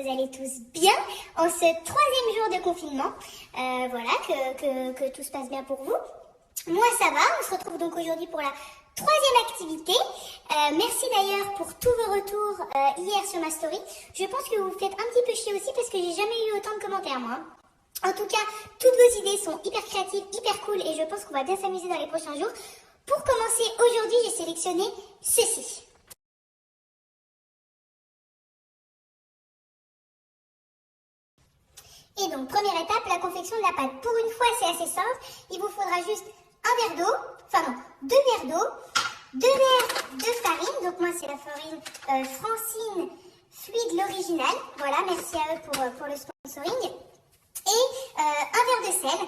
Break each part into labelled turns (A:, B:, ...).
A: vous allez tous bien en ce 3e jour de confinement. Voilà, que tout se passe bien pour vous. Moi ça va, on se retrouve donc aujourd'hui pour la 3e activité. Merci d'ailleurs pour tous vos retours hier sur ma story. Je pense que vous vous faites un petit peu chier aussi parce que j'ai jamais eu autant de commentaires moi. En tout cas, toutes vos idées sont hyper créatives, hyper cool et je pense qu'on va bien s'amuser dans les prochains jours. Pour commencer, aujourd'hui, j'ai sélectionné ceci. Et donc, première étape, la confection de la pâte. Pour une fois, c'est assez simple. Il vous faudra juste un verre d'eau, enfin non, 2 verres d'eau, 2 verres de farine. Donc moi, c'est la farine Francine Fluide l'original. Voilà, merci à eux pour le sponsoring. Et un verre de sel,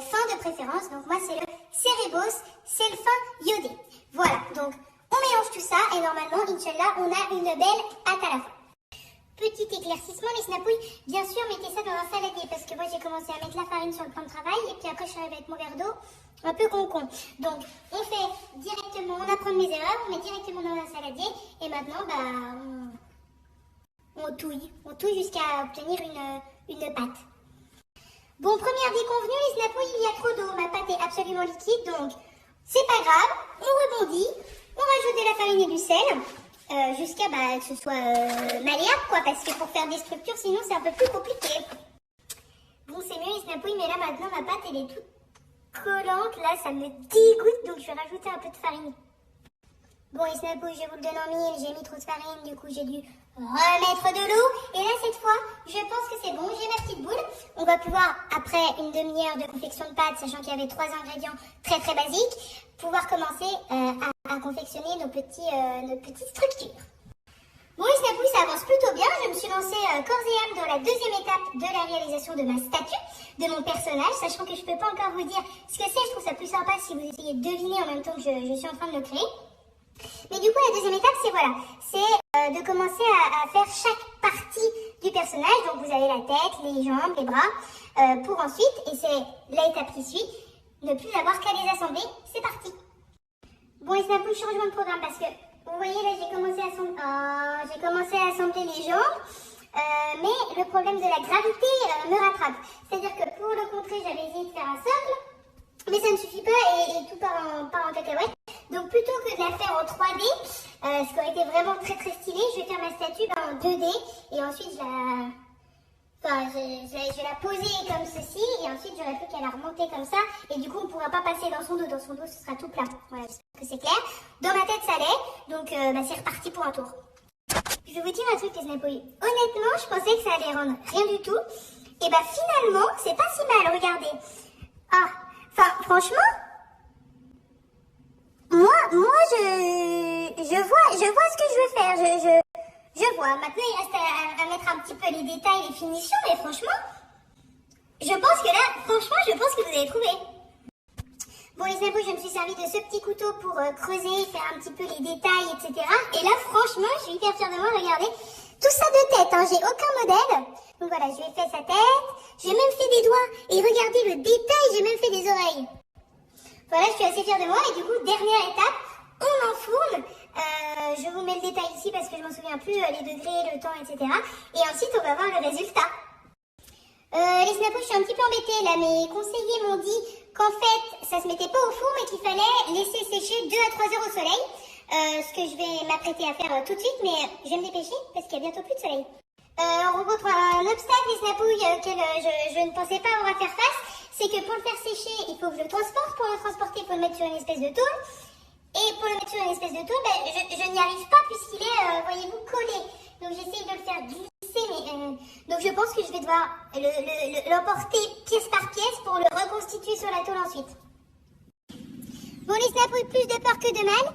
A: fin de préférence. Donc moi, c'est le Cerebos Sel fin iodé. Voilà, donc on mélange tout ça et normalement, Inch'Allah, on a une belle pâte à la fin. Petit éclaircissement, les snapouilles, bien sûr, mettez ça dans un saladier parce que moi j'ai commencé à mettre la farine sur le plan de travail et puis après je suis arrivée avec mon verre d'eau un peu con-con. Donc on fait directement, on apprend de mes erreurs, on met directement dans un saladier et maintenant on touille jusqu'à obtenir une pâte. Bon, première déconvenue, les snapouilles, il y a trop d'eau, ma pâte est absolument liquide donc c'est pas grave, on rebondit, on rajoute de la farine et du sel. Jusqu'à que ce soit malléable quoi, parce que pour faire des structures sinon c'est un peu plus compliqué. Bon c'est mieux les snapouilles, mais là maintenant ma pâte elle est toute collante, là ça me dégoûte donc je vais rajouter un peu de farine. Bon les snapouilles je vous le donne en mille, j'ai mis trop de farine, du coup j'ai dû remettre de l'eau et là cette fois je pense que c'est bon, j'ai ma petite boule. On va pouvoir après une demi-heure de confection de pâte, sachant qu'il y avait 3 ingrédients très basiques, pouvoir commencer à confectionner nos petites structures. Bon les snapouilles ça avance plutôt bien, je me suis lancée corps et âme dans la 2e étape de la réalisation de ma statue, de mon personnage, sachant que je ne peux pas encore vous dire ce que c'est, je trouve ça plus sympa si vous essayez de deviner en même temps que je suis en train de le créer. Mais du coup la 2e étape c'est de commencer à faire chaque partie du personnage, donc vous avez la tête, les jambes, les bras, pour ensuite, et c'est l'étape qui suit, ne plus avoir qu'à les assembler, c'est parti. Bon et c'est un peu le changement de programme parce que vous voyez là j'ai commencé à assembler les jambes, mais le problème de la gravité me rattrape. C'est-à-dire que pour le contrer j'avais essayé de faire un socle, mais ça ne suffit pas et tout part en cacahuète. Donc plutôt que de la faire en 3D, ce qui aurait été vraiment très stylé, je vais faire ma statue en 2D et ensuite je vais la poser comme ceci et ensuite j'aurai plus qu'à la remonter comme ça et du coup on ne pourra pas passer dans son dos ce sera tout plat. Voilà, j'espère que c'est clair. Dans ma tête ça l'est, donc c'est reparti pour un tour. Je vais vous dire un truc les snapouilles. Honnêtement je pensais que ça allait rendre rien du tout et finalement c'est pas si mal, regardez. Franchement, moi je vois ce que je veux faire, je vois. Maintenant il reste à mettre un petit peu les détails, les finitions, mais franchement, je pense que vous avez trouvé. Bon les snapouilles, je me suis servi de ce petit couteau pour creuser, faire un petit peu les détails, etc. Et là franchement, je suis hyper fière de moi, regardez. Tout ça de tête, hein, j'ai aucun modèle. Donc voilà, je lui ai fait sa tête, j'ai même fait des doigts. Et regardez le détail, j'ai même fait des oreilles. Voilà, je suis assez fière de moi. Et du coup, dernière étape, on enfourne. Je vous mets le détail ici parce que je m'en souviens plus, les degrés, le temps, etc. Et ensuite, on va voir le résultat. Les snapouilles, je suis un petit peu embêtée là. Mes conseillers m'ont dit qu'en fait, ça se mettait pas au four, mais qu'il fallait laisser sécher 2 à 3 heures au soleil. Ce que je vais m'apprêter à faire tout de suite, mais je vais me dépêcher parce qu'il y a bientôt plus de soleil. On rencontre un obstacle, les snapouilles, auquel je ne pensais pas avoir à faire face, c'est que pour le faire sécher, il faut que je le transporte. Pour le transporter, il faut le mettre sur une espèce de tôle. Et pour le mettre sur une espèce de tôle, je n'y arrive pas puisqu'il est, voyez-vous, collé. Donc j'essaye de le faire glisser, mais donc je pense que je vais devoir l'emporter pièce par pièce pour le reconstituer sur la tôle ensuite. Bon les snapouilles, plus de peur que de mal.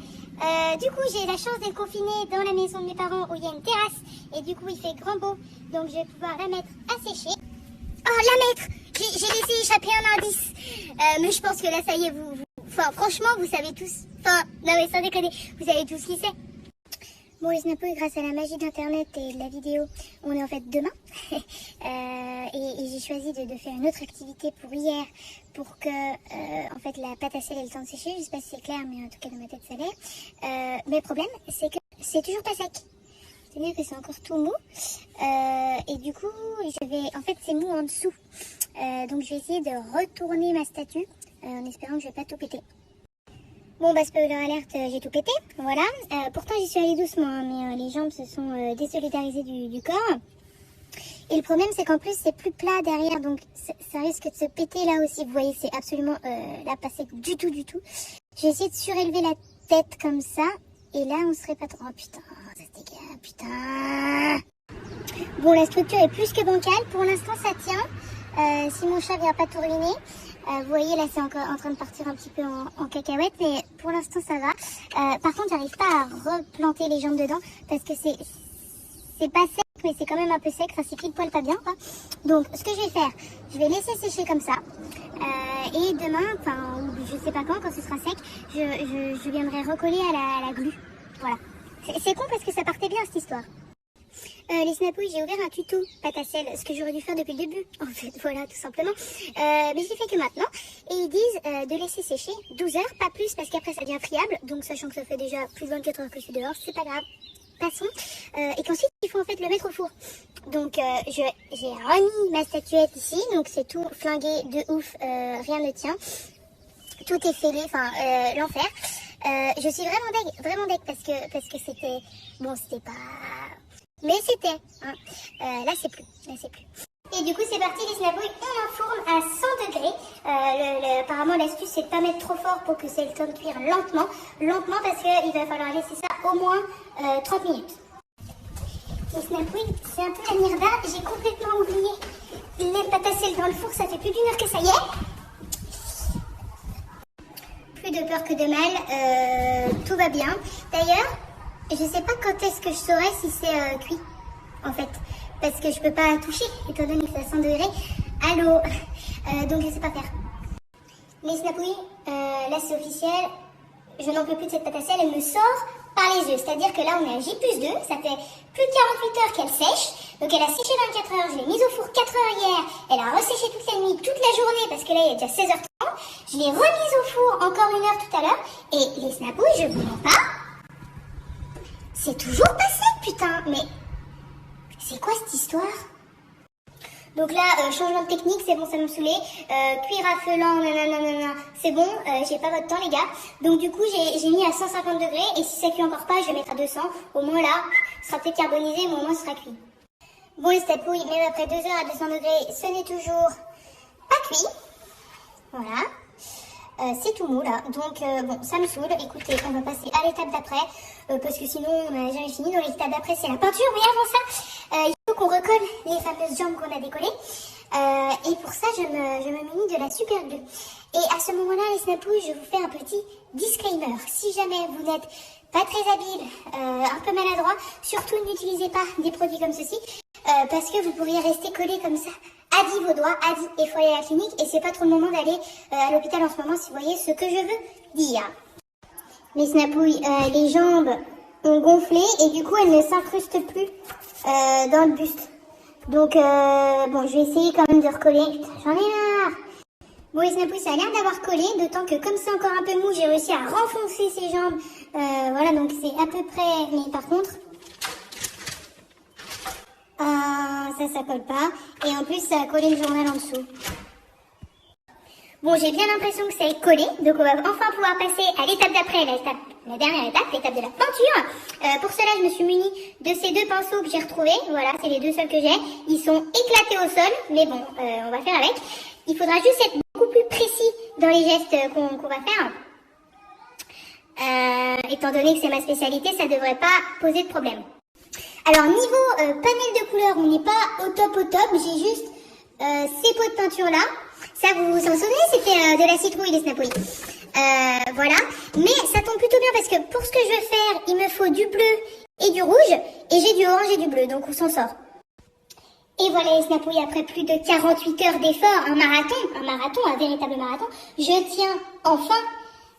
A: Du coup j'ai la chance d'être confinée dans la maison de mes parents où il y a une terrasse et du coup il fait grand beau, donc je vais pouvoir la mettre à sécher. Oh la mettre, j'ai laissé échapper un indice, mais je pense que là ça y est, franchement vous savez tous, non mais sans déconner, vous savez tous qui c'est. Bon les snapouilles, grâce à la magie d'internet et de la vidéo, on est en fait demain et j'ai choisi de faire une autre activité pour hier pour que en fait la pâte à sel ait le temps de sécher. Je sais pas si c'est clair, mais en tout cas dans ma tête ça l'est. Mais le problème c'est que c'est toujours pas sec, c'est-à-dire que c'est encore tout mou Et du coup, en fait, c'est mou en dessous. Donc je vais essayer de retourner ma statue en espérant que je vais pas tout péter. Bon, bah, spoiler alerte, j'ai tout pété, voilà. Pourtant, j'y suis allée doucement, hein, mais les jambes se sont désolidarisées du corps. Et le problème, c'est qu'en plus, c'est plus plat derrière, donc ça risque de se péter là aussi. Vous voyez, c'est absolument là, pas sec du tout. Je vais essayer de surélever la tête comme ça, et là, on serait pas trop... Oh putain, ça se dégage, putain. Bon, la structure est plus que bancale. Pour l'instant, ça tient. Si mon chat vient pas tout ruiner. Vous voyez, là, c'est encore en train de partir un petit peu en cacahuète, mais pour l'instant, ça va. Par contre, j'arrive pas à replanter les jambes dedans, parce que c'est pas sec, mais c'est quand même un peu sec. Enfin, c'est pile poil pas bien, quoi. Donc, ce que je vais faire, je vais laisser sécher comme ça. Et demain, enfin, je sais pas quand ce sera sec, je viendrai recoller à la glu. Voilà. C'est con parce que ça partait bien, cette histoire. Les snapouilles, j'ai ouvert un tuto pâte à sel, ce que j'aurais dû faire depuis le début, en fait, voilà, tout simplement. Mais je l'ai fait que maintenant. Et ils disent de laisser sécher 12 heures, pas plus, parce qu'après ça devient friable. Donc, sachant que ça fait déjà plus de 24 heures que je suis dehors, c'est pas grave. Passons. Et qu'ensuite, il faut en fait le mettre au four. Donc, j'ai remis ma statuette ici, donc c'est tout flingué de ouf, rien ne tient. Tout est fêlé, enfin, l'enfer. Je suis vraiment deg, parce que c'était... Bon, c'était pas... Mais c'était, hein. Là c'est plus. Et du coup c'est parti les snapouilles, on enfourne à 100 degrés. Apparemment l'astuce c'est de pas mettre trop fort pour que c'est le temps de cuire lentement parce qu'il va falloir laisser ça au moins 30 minutes. Les snapouilles, c'est un peu la myrda, j'ai complètement oublié les pâtes à sel dans le four, ça fait plus d'1 heure que ça y est. Plus de peur que de mal, tout va bien. D'ailleurs, je sais pas quand est-ce que je saurai si c'est cuit, en fait. Parce que je peux pas toucher, étant donné que c'est à 100 degrés. Allô. Donc je sais pas faire. Les snapouilles, là c'est officiel. Je n'en peux plus de cette pâte à sel, elle me sort par les yeux. C'est-à-dire que là on est à J+2, ça fait plus de 48 heures qu'elle sèche. Donc elle a séché 24 heures, je l'ai mise au four 4 heures hier. Elle a resséché toute la nuit, toute la journée, parce que là il est déjà 16h30. Je l'ai remise au four encore 1 heure tout à l'heure. Et les snapouilles, je vous mens pas. C'est toujours pas sec, putain, mais c'est quoi cette histoire? Donc là, changement de technique, c'est bon, ça me saoulait. Cuir à feu lent, nanana, c'est bon, j'ai pas votre temps les gars. Donc du coup, j'ai mis à 150 degrés, et si ça cuit encore pas, je vais mettre à 200. Au moins là, ce sera peut-être carbonisé, mais au moins ce sera cuit. Bon les snapouilles, même après 2 heures à 200 degrés, ce n'est toujours pas cuit. Voilà. C'est tout mou là, donc bon, ça me saoule. Écoutez, on va passer à l'étape d'après, parce que sinon on n'a jamais fini. Donc l'étape d'après c'est la peinture, mais avant ça, il faut qu'on recolle les fameuses jambes qu'on a décollées. Et pour ça, je me munis de la super glue. Et à ce moment-là, les snapouilles, je vous fais un petit disclaimer. Si jamais vous n'êtes pas très habile, un peu maladroit, surtout n'utilisez pas des produits comme ceci, parce que vous pourriez rester collé comme ça. Adi vos doigts, Adi, il faut aller à la clinique et c'est pas trop le moment d'aller à l'hôpital en ce moment si vous voyez ce que je veux dire. Les snapouilles, les jambes ont gonflé et du coup elles ne s'incrustent plus dans le buste. Donc bon, je vais essayer quand même de recoller. Putain, j'en ai marre. Bon les snapouilles, ça a l'air d'avoir collé, d'autant que comme c'est encore un peu mou, j'ai réussi à renfoncer ses jambes. Voilà, donc c'est à peu près, mais par contre... ça colle pas. Et en plus, ça a collé le journal en dessous. Bon, j'ai bien l'impression que ça est collé. Donc, on va enfin pouvoir passer à l'étape d'après, la dernière étape, l'étape de la peinture. Pour cela, je me suis munie de ces 2 pinceaux que j'ai retrouvés. Voilà, c'est les 2 seuls que j'ai. Ils sont éclatés au sol. Mais bon, on va faire avec. Il faudra juste être beaucoup plus précis dans les gestes qu'on va faire. Étant donné que c'est ma spécialité, ça devrait pas poser de problème. Alors niveau panel de couleurs, on n'est pas au top, j'ai juste ces pots de peinture là. Ça vous vous en souvenez, c'était de la citrouille les snapouilles. Voilà, mais ça tombe plutôt bien parce que pour ce que je veux faire, il me faut du bleu et du rouge, et j'ai du orange et du bleu, donc on s'en sort. Et voilà les snapouilles, après plus de 48 heures d'effort, un marathon, un véritable marathon, je tiens enfin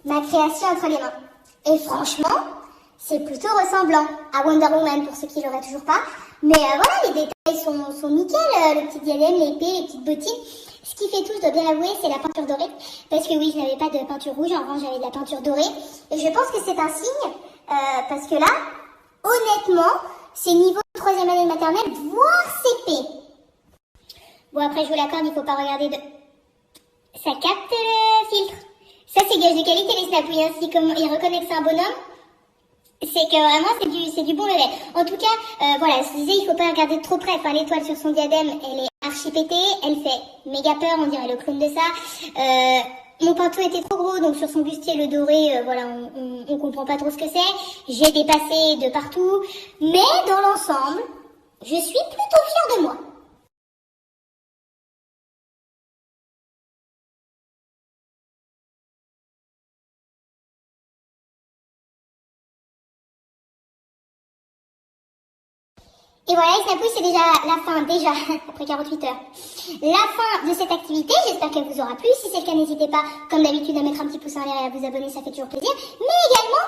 A: ma création entre les mains. Et franchement... c'est plutôt ressemblant à Wonder Woman pour ceux qui l'auraient toujours pas. Mais voilà, les détails sont nickel. Le petit diadème, l'épée, les petites bottines. Ce qui fait tout, je dois bien l'avouer, c'est la peinture dorée. Parce que oui, je n'avais pas de peinture rouge, en revanche j'avais de la peinture dorée. Et je pense que c'est un signe, parce que là, honnêtement, c'est niveau 3e année de maternelle, voire CP. mais... Bon, après, je vous l'accorde, il faut pas regarder de... Ça capte le filtre. Ça, c'est gage de qualité, les snapouilles, hein. Si comme ils reconnaissent que c'est un bonhomme, c'est que vraiment, c'est du bon level. En tout cas, voilà, je disais, il faut pas regarder de trop près. Enfin, l'étoile sur son diadème, elle est archi pétée. Elle fait méga peur, on dirait le clone de ça. Mon pinceau était trop gros, donc sur son bustier, le doré, voilà, on comprend pas trop ce que c'est. J'ai dépassé de partout. Mais dans l'ensemble, je suis plutôt fière de moi. Et voilà, les snapouilles, c'est déjà la fin, après 48 heures. La fin de cette activité, j'espère qu'elle vous aura plu. Si c'est le cas, n'hésitez pas, comme d'habitude, à mettre un petit pouce en l'air et à vous abonner, ça fait toujours plaisir. Mais également,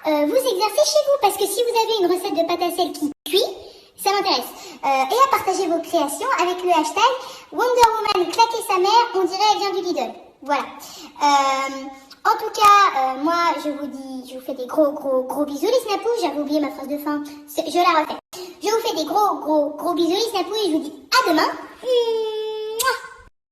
A: à vous exercer chez vous, parce que si vous avez une recette de pâte à sel qui cuit, ça m'intéresse. Et à partager vos créations avec le hashtag Wonder Woman claquer sa mère, on dirait elle vient du Lidl. Voilà. En tout cas, moi, je vous fais des gros bisous, les snapouilles. J'avais oublié ma phrase de fin. Je la refais. Je vous fais des gros bisous, les snapouilles, et je vous dis à demain.